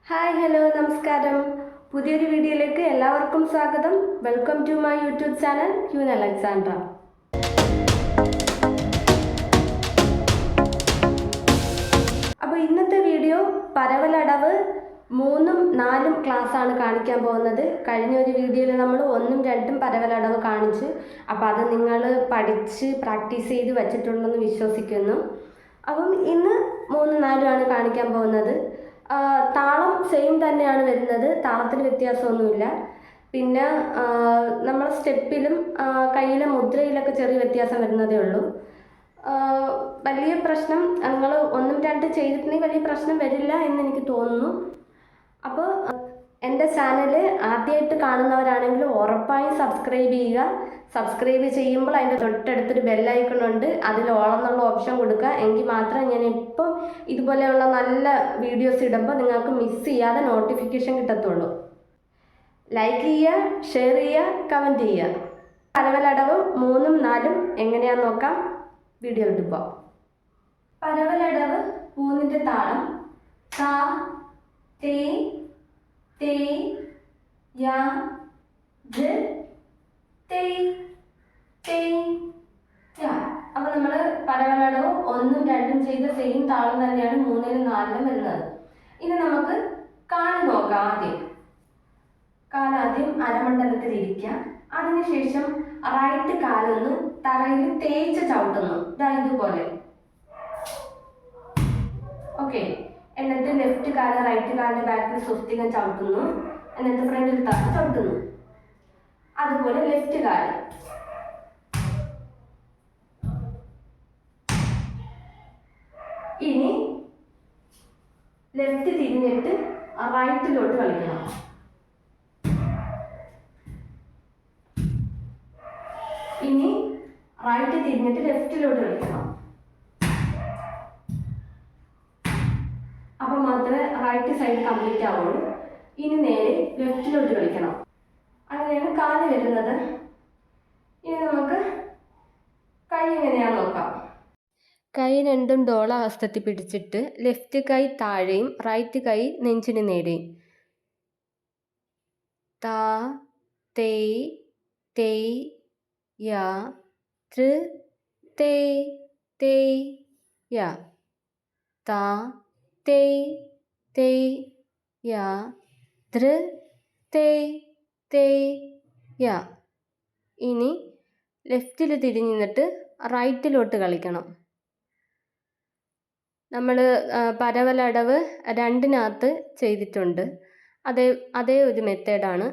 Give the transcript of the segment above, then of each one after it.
Hi hello നമസ്കാരം. പുതിയൊരു വീഡിയോയിലേക്ക് എല്ലാവർക്കും സ്വാഗതം. Welcome to my YouTube channel queen Alexandra. അപ്പോൾ ഇന്നത്തെ വീഡിയോ പരവലടവ് 3ഉം 4ഉം ക്ലാസ്സാണ് കാണിക്കാൻ പോകുന്നത്. കഴിഞ്ഞ ഒരു വീഡിയോയിൽ നമ്മൾ 1ഉം 2ഉം പരവലടവ് കാണിച്ചു. അപ്പോൾ അത് നിങ്ങൾ പഠിച്ച് പ്രാക്ടീസ് ചെയ്ത് വെച്ചിട്ടുണ്ടെന്ന് വിശ്വസിക്കുന്നു. അപ്പം ഇന്ന് 3ഉം 4ഉം ആണ് കാണിക്കാൻ പോകുന്നത്. താളം സെയിം തന്നെയാണ് വരുന്നത്, താളത്തിൽ വ്യത്യാസമൊന്നുമില്ല. പിന്നെ നമ്മൾ സ്റ്റെപ്പിലും കയ്യിലെ മുദ്രയിലൊക്കെ ചെറിയ വ്യത്യാസം വരുന്നതേ ഉള്ളൂ. വലിയ പ്രശ്നം നിങ്ങൾ 1ഉം 2ഉം ചെയ്തിട്ടുണ്ടെങ്കിൽ വലിയ പ്രശ്നം വരില്ല എന്ന് എനിക്ക് തോന്നുന്നു. അപ്പോൾ എൻ്റെ ചാനൽ ആദ്യമായിട്ട് കാണുന്നവരാണെങ്കിൽ ഉറപ്പായും സബ്സ്ക്രൈബ് ചെയ്യുക. സബ്സ്ക്രൈബ് ചെയ്യുമ്പോൾ അതിൻ്റെ തൊട്ടടുത്തൊരു ബെല്ലൈക്കൺ ഉണ്ട്, അതിൽ ഓൾ എന്നുള്ള ഓപ്ഷൻ കൊടുക്കുക. എങ്കിൽ മാത്രമേ ഞാൻ ഇപ്പം ഇതുപോലെയുള്ള നല്ല വീഡിയോസ് ഇടുമ്പോൾ നിങ്ങൾക്ക് മിസ് ചെയ്യാതെ നോട്ടിഫിക്കേഷൻ കിട്ടത്തുള്ളൂ. ലൈക്ക് ചെയ്യുക, ഷെയർ ചെയ്യുക, കമൻറ്റ് ചെയ്യുക. പരവലടവ് 3ഉം 4ഉം എങ്ങനെയാണെന്ന് നോക്കാം. വീഡിയോ ഇട്ടിപ്പോൾ പരവലടവ് 3ൻ്റെ താളം ത തേ തേ യ ധ തേ തേ യ. അപ്പോൾ നമ്മൾ പരവലടവ് 1ഉം 2ഉം ചെയ്ത സെയിം താളം തന്നെയാണ് 3ലും 4ലും വരുന്നത്. ഇനി നമുക്ക് കാല് നോക്കാം. കാലാദ്യം അരമണ്ഡലത്തിൽ ഇരിക്കുക. അതിനുശേഷം റൈറ്റ് കാലൊന്ന് തറയിൽ തേച്ച് ചവിട്ടുന്നു, ഇതുപോലെ. ഓക്കെ. എന്നിട്ട് ലെഫ്റ്റ് കാല് റൈറ്റ് കാലിൻ്റെ ബാക്കിൽ സ്വസ്തികം ചവിട്ടുന്നു. എന്നിട്ട് ഫ്രണ്ടിൽ തറ ചവിട്ടുന്നു. അതുപോലെ ലെഫ്റ്റ് കാല്. ഇനി ലെഫ്റ്റ് തിരിഞ്ഞിട്ട് റൈറ്റിലോട്ട് കളിക്കണം. ഇനി റൈറ്റ് തിരിഞ്ഞിട്ട് ലെഫ്റ്റിലോട്ട് കളിക്കണം. അപ്പം മാത്രമേ റൈറ്റ് സൈഡ് കംപ്ലീറ്റ് ആവുള്ളൂ. ഇനി നേരെ ലെഫ്റ്റിലോട്ട് കളിക്കണം. അങ്ങനെയാണ് കാല് വരുന്നത്. ഇനി നമുക്ക് കൈ എങ്ങനെയാണെന്ന് നോക്കാം. കൈ രണ്ടും ഡോള ഹസ്തത്തിൽ പിടിച്ചിട്ട് ലെഫ്റ്റ് കൈ താഴെയും റൈറ്റ് കൈ നെഞ്ചിന് നേരെയും. താ തേ തേ യ ധൃ തേ തേ യ. താ തേ തേ യ ധൃ തേ തേ യ. ഇനി ലെഫ്റ്റിൽ തിരിഞ്ഞ് നിന്നിട്ട് റൈറ്റിലോട്ട് കളിക്കണം. നമ്മൾ പരവലടവ് 2നകത്ത് ചെയ്തിട്ടുണ്ട്. അതേ ഒരു മെത്തേഡാണ്.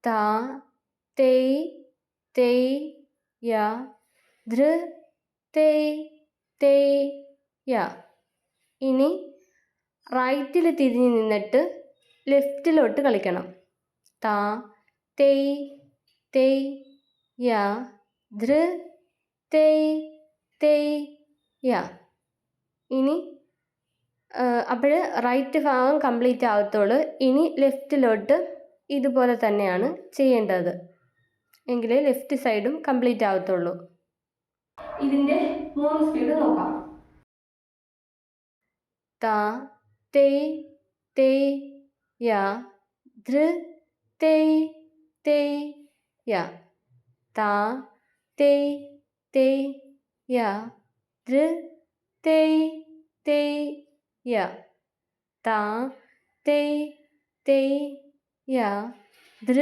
താ തേ തേ യ ധൃ തേ തേ യ. ഇനി റൈറ്റിൽ തിരിഞ്ഞ് നിന്നിട്ട് ലെഫ്റ്റിലോട്ട് കളിക്കണം. താ തേ തേ യ ധൃ തേ തേ യ. ഇനി അപ്പോൾ റൈറ്റ് ഭാഗം കംപ്ലീറ്റ് ആവത്തുള്ളൂ. ഇനി ലെഫ്റ്റിലോട്ട് ഇതുപോലെ തന്നെയാണ് ചെയ്യേണ്ടത്, എങ്കിലേ ലെഫ്റ്റ് സൈഡും കംപ്ലീറ്റ് ആവത്തുള്ളൂ. ഇതിൻ്റെ 3 സ്പീഡ് നോക്കാം. താ തേ തേ യ ധൃ തേ തേ യ. താ തേ തേ യ ധൃ തേ തേ യ. താ തേ തേ യ ധൃ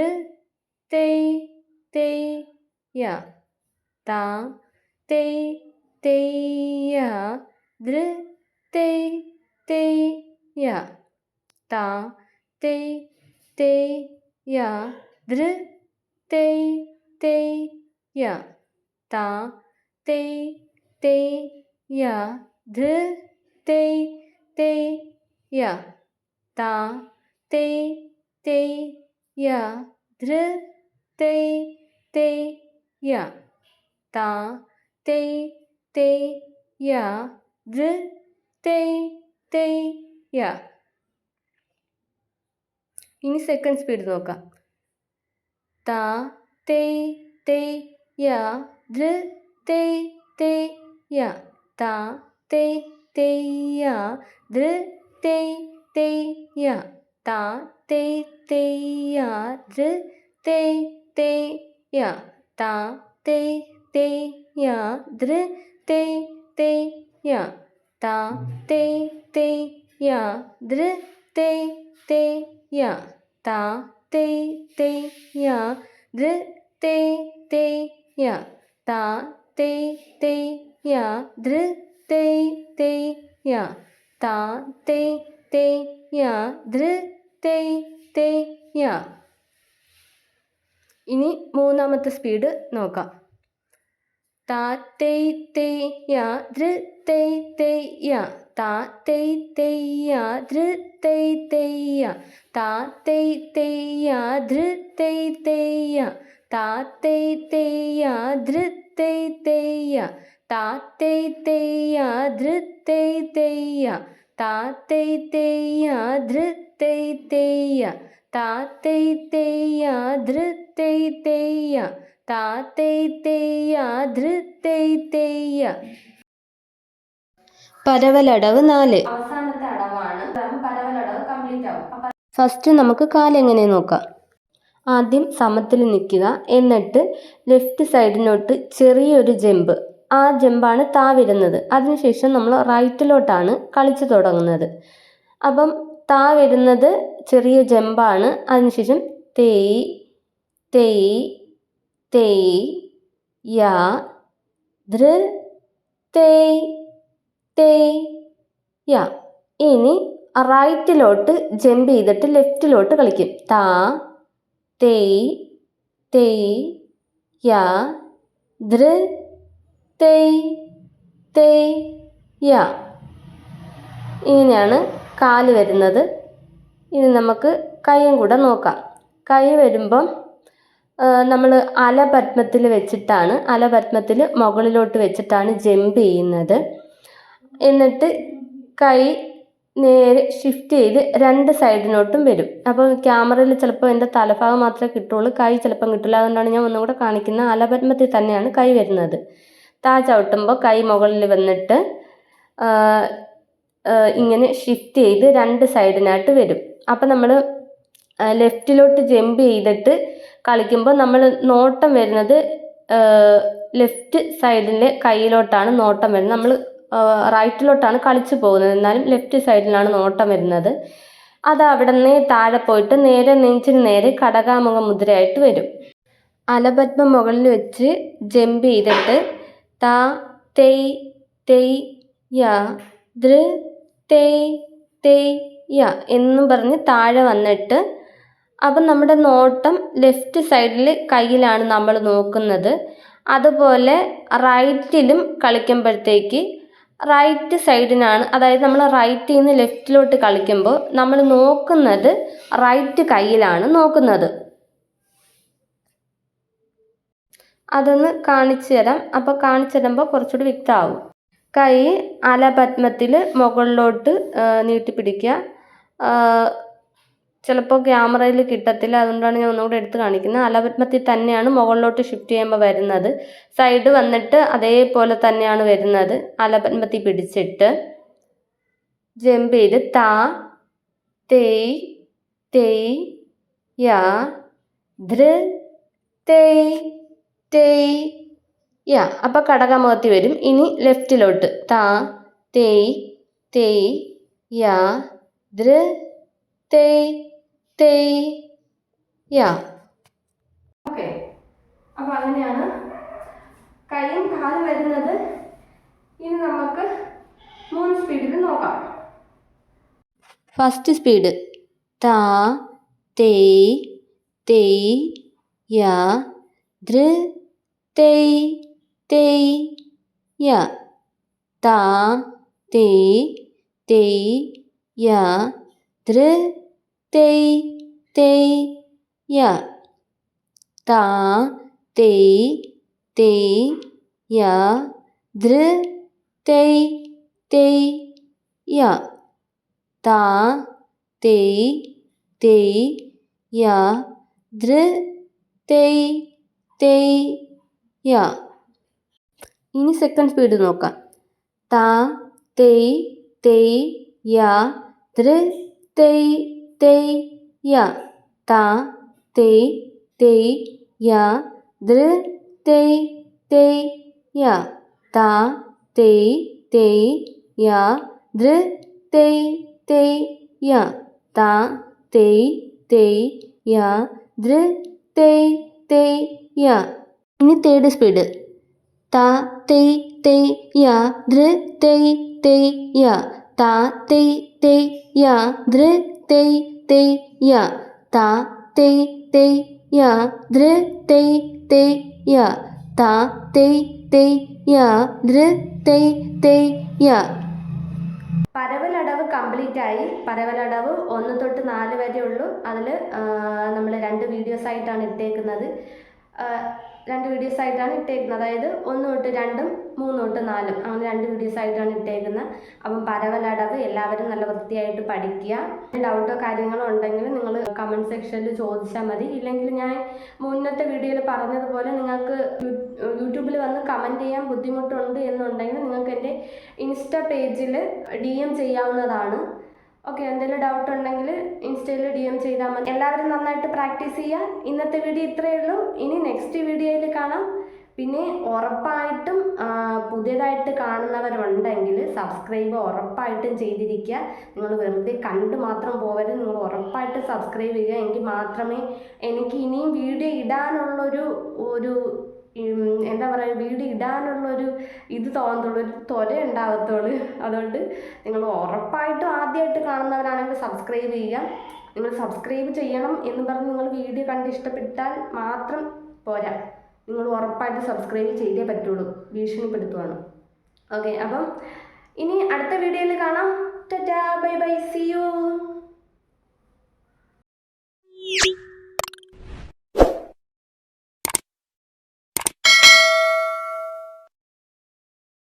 തേ തേ യ. താ തേ തേ യ ധൃ തേ തേ യ. താ തേ തേ യ ധൃ തേ തേ യ. താ തേ തേ യ ധൃ തേ തേ യ. താ തേ തേ യ ധൃ തേ തേ യ. താ തേ തേ യ ധൃ തേ തേ യ. ഇനി സെക്കൻഡ് സ്പീഡ് നോക്കാം. താ തേ തേ യ ധൃ തേ തേ യ. താ തേ തേ യ ധൃ തേയ് തേയ് യ താ തേയ് തേയ് യ ദൃ തേയ് തേയ് യ താ തേയ് തേയ് യ ദൃ തേയ് തേയ് യ താ തേയ് തേയ് യ ദൃ തേയ് തേയ് യ താ തേയ് തേയ് യ ദൃ തേയ് തേയ് യ താ തേയ് തേയ് യ ദൃ തേയ് തേയ് യ താ തേയ് തേയ് യ ദൃ തേയ് തേയ് യ. ഇനി മൂന്നാമത്തെ സ്പീഡ് നോക്കാം. താ തേയ് തേയ് യ ദൃ തേയ് തേയ് യ താ തേയ് തേയ് യ ദൃ തേയ് തേയ് യ താ തേയ് തേയ് യ ദൃ തേയ് തേയ് യ താ തേയ് തേയ് യ ദൃ തേയ് തേയ് യ താ തേയ് തേയ് യ ദൃ തേയ് തേയ് യ താ തേയ് തേയ് യ ദൃ തേയ് തേയ് യ താ തേയ് തേയ് യ ദൃ തേയ് തേയ് യ താ തേയ് തേയ് യ ദൃ തേയ് തേയ് യ. പരവലടവ് 4. അവസാനത്തെ അടവാണ്. പരവലടവ് കംപ്ലീറ്റ് ആവും. ഫസ്റ്റ് നമുക്ക് കാലെങ്ങനെ നോക്കാം. ആദ്യം സമത്തിൽ നിൽക്കുക. എന്നിട്ട് ലെഫ്റ്റ് സൈഡിലോട്ട് ചെറിയൊരു ജമ്പ്. ആ ജമ്പാണ് താ വരുന്നത്. അതിനുശേഷം നമ്മൾ റൈറ്റിലോട്ടാണ് കളിച്ചു തുടങ്ങുന്നത്. അപ്പം താ വരുന്നത് ചെറിയ ജമ്പാണ്. അതിനുശേഷം തേയ് തേയ് തേയ് യ ദൃ തേയ് തേയ് യ. ഇനി റൈറ്റിലോട്ട് ജമ്പ് ചെയ്തിട്ട് ലെഫ്റ്റിലോട്ട് കളിക്കും. താ തേയ് തേയ് യ ദൃ തേയ് തേയ് യ. ഇങ്ങനെയാണ് കാല് വരുന്നത്. ഇനി നമുക്ക് കൈയും കൂടെ നോക്കാം. കൈ വരുമ്പം നമ്മൾ അലപത്മത്തിൽ വെച്ചിട്ടാണ്, അലപത്മത്തിൽ മുകളിലോട്ട് വെച്ചിട്ടാണ് ജമ്പ് ചെയ്യുന്നത്. എന്നിട്ട് കൈ നേരെ ഷിഫ്റ്റ് ചെയ്ത് രണ്ട് സൈഡിലോട്ടും വരും. അപ്പോൾ ക്യാമറയിൽ ചിലപ്പോൾ എൻ്റെ തലഭാഗം മാത്രമേ കിട്ടുള്ളൂ, കൈ ചിലപ്പം കിട്ടില്ല. അതുകൊണ്ടാണ് ഞാൻ ഒന്നുകൂടെ കാണിക്കുന്നത്. അലപത്മത്തിൽ തന്നെയാണ് കൈ വരുന്നത്. താ ചവിട്ടുമ്പോൾ കൈ മുകളിൽ വന്നിട്ട് ഇങ്ങനെ ഷിഫ്റ്റ് ചെയ്ത് രണ്ട് സൈഡിനായിട്ട് വരും. അപ്പം നമ്മൾ ലെഫ്റ്റിലോട്ട് ജമ്പ് ചെയ്തിട്ട് കളിക്കുമ്പോൾ നമ്മൾ നോട്ടം വരുന്നത് ലെഫ്റ്റ് സൈഡിലെ കൈയിലോട്ടാണ് നോട്ടം വരുന്നത്. നമ്മൾ റൈറ്റിലോട്ടാണ് കളിച്ചു പോകുന്നത്, എന്നാലും ലെഫ്റ്റ് സൈഡിലാണ് നോട്ടം വരുന്നത്. അത് അവിടെ നിന്ന് താഴെ പോയിട്ട് നേരെ നെഞ്ചിന് നേരെ കടകാമുഖ മുദ്രയായിട്ട് വരും. അലപത്മം മുകളിൽ വെച്ച് ജമ്പ് ചെയ്തിട്ട് താ തേയ് തേയ് യ ദൃ തേയ് തേയ് യ എന്നും പറഞ്ഞ് താഴെ വന്നിട്ട്, അപ്പം നമ്മുടെ നോട്ടം ലെഫ്റ്റ് സൈഡിൽ കയ്യിലാണ് നമ്മൾ നോക്കുന്നത്. അതുപോലെ റൈറ്റിലും കളിക്കുമ്പോഴത്തേക്ക് റൈറ്റ് സൈഡിനാണ്, അതായത് നമ്മൾ റൈറ്റിൽ നിന്ന് ലെഫ്റ്റിലോട്ട് കളിക്കുമ്പോൾ നമ്മൾ നോക്കുന്നത് റൈറ്റ് കയ്യിലാണ് നോക്കുന്നത്. അതൊന്ന് കാണിച്ചു തരാം. അപ്പോൾ കാണിച്ചു തരുമ്പോൾ കുറച്ചുകൂടി വ്യക്തമാവും. കൈ അലപത്മത്തിൽ മുകളിലോട്ട് നീട്ടിപ്പിടിക്കുക. ചിലപ്പോൾ ക്യാമറയിൽ കിട്ടത്തില്ല, അതുകൊണ്ടാണ് ഞാൻ ഒന്നുകൂടെ എടുത്ത് കാണിക്കുന്നത്. അലപത്മത്തിൽ തന്നെയാണ് മുകളിലോട്ട് ഷിഫ്റ്റ് ചെയ്യുമ്പോൾ വരുന്നത്. സൈഡ് വന്നിട്ട് അതേപോലെ തന്നെയാണ് വരുന്നത്. അലപത്മത്തിൽ പിടിച്ചിട്ട് ജമ്പ് ചെയ്ത് താ തേയ് തേയ് യ ദൃ തേയ് തേയ് യ. അപ്പോൾ കടകമുഖത്തിൽ വരും. ഇനി ലെഫ്റ്റിലോട്ട് താ തേയ് തേയ് യ ദൃ തേയ് തേയ് യ. ഓക്കെ, അപ്പോൾ അങ്ങനെയാണ് കൈയും കാലും വരുന്നത്. ഇനി നമുക്ക് 3 സ്പീഡിൽ നോക്കാം. ഫസ്റ്റ് സ്പീഡ് താ തേയ് തേയ് യ ദൃ തേയ് തേയ് യ താ തേയ് തേയ് യ ദൃ തേയ് തേയ് യ താ തേയ് തേയ് യ ദൃ തേയ് തേയ് യ താ തേയ് തേയ് യ ദൃ തേയ് തേയ് യ. ഇനി സെക്കൻഡ് സ്പീഡ് നോക്കാം. താ തേയ് തേയ് യ ദൃ തൈ തൈ യ ത തൈ തൈ യ ദൃ തൈ തൈ യ ത തൈ തൈ യ ദൃ തൈ തൈ യ ത തൈ തൈ യ ദൃ തൈ തൈ യ. ഇനി തേർഡ് സ്പീഡ്. ത തൈ തൈ യ ദൃ തൈ തൈ യ ത തൈ തൈ യ ദൃ തൈ തൈ യ ത തൈ തൈ യ ദൃ തൈ തൈ യ ത തൈ തൈ യ ദൃ തൈ തൈ യ. പരവലടവ് കംപ്ലീറ്റ് ആയി. പരവലടവ് 1 തൊട്ട് 4 വരെ ഉള്ളൂ. അതിൽ നമ്മൾ 2 വീഡിയോസ് ആയിട്ടാണ് ഇട്ടേക്കുന്നത്. 2 വീഡിയോസ് ആയിട്ടാണ് ഇട്ടേക്കുന്നത്. അതായത് 1 തൊട്ട് 2, 3 തൊട്ട് 4 അങ്ങനെ 2 വീഡിയോസ് ആയിട്ടാണ് ഇട്ടേക്കുന്നത്. അപ്പം പരവലടവ് എല്ലാവരും നല്ല വൃത്തിയായിട്ട് പഠിക്കുക. ഡൗട്ടോ കാര്യങ്ങളോ ഉണ്ടെങ്കിൽ നിങ്ങൾ കമൻറ്റ് സെക്ഷനിൽ ചോദിച്ചാൽ മതി. ഇല്ലെങ്കിൽ ഞാൻ മുന്നത്തെ വീഡിയോയിൽ പറഞ്ഞതുപോലെ നിങ്ങൾക്ക് യൂട്യൂബിൽ വന്ന് കമൻറ്റ് ചെയ്യാൻ ബുദ്ധിമുട്ടുണ്ട് എന്നുണ്ടെങ്കിൽ നിങ്ങൾക്ക് എൻ്റെ ഇൻസ്റ്റ പേജിൽ DM ചെയ്യാവുന്നതാണ്. ഓക്കെ, എന്തെങ്കിലും ഡൗട്ട് ഉണ്ടെങ്കിൽ ഇൻസ്റ്റയിൽ DM ചെയ്താൽ മതി. എല്ലാവരും നന്നായിട്ട് പ്രാക്ടീസ് ചെയ്യുക. ഇന്നത്തെ വീഡിയോ ഇത്രയേ ഉള്ളൂ. ഇനി നെക്സ്റ്റ് വീഡിയോയിൽ കാണാം. പിന്നെ ഉറപ്പായിട്ടും പുതിയതായിട്ട് കാണുന്നവരുണ്ടെങ്കിൽ സബ്സ്ക്രൈബ് ഉറപ്പായിട്ടും ചെയ്തിരിക്കുക. നിങ്ങൾ വെറുതെ കണ്ട് മാത്രം പോകരുത്. നിങ്ങൾ ഉറപ്പായിട്ട് സബ്സ്ക്രൈബ് ചെയ്യുക. എങ്കിൽ മാത്രമേ എനിക്ക് ഇനിയും വീഡിയോ ഇടാനുള്ളൊരു എന്താ പറയുക, വീഡിയോ ഇടാനുള്ളൊരു ഇത് തോന്നത്തുള്ളൂ, ഒരു ത്വര ഉണ്ടാകത്തുള്ളൂ. അതുകൊണ്ട് നിങ്ങൾ ഉറപ്പായിട്ടും ആദ്യമായിട്ട് കാണുന്നവരാണെങ്കിൽ സബ്സ്ക്രൈബ് ചെയ്യുക. നിങ്ങൾ സബ്സ്ക്രൈബ് ചെയ്യണം എന്ന് പറഞ്ഞ് നിങ്ങൾ വീഡിയോ കണ്ട് ഇഷ്ടപ്പെട്ടാൽ മാത്രം പോരാ, നിങ്ങൾ ഉറപ്പായിട്ട് സബ്സ്ക്രൈബ് ചെയ്തേ പറ്റുള്ളൂ. ഭീഷണിപ്പെടുത്തുവാണ്. ഓക്കെ, അപ്പം ഇനി അടുത്ത വീഡിയോയിൽ കാണാം. Tata, bye bye, C.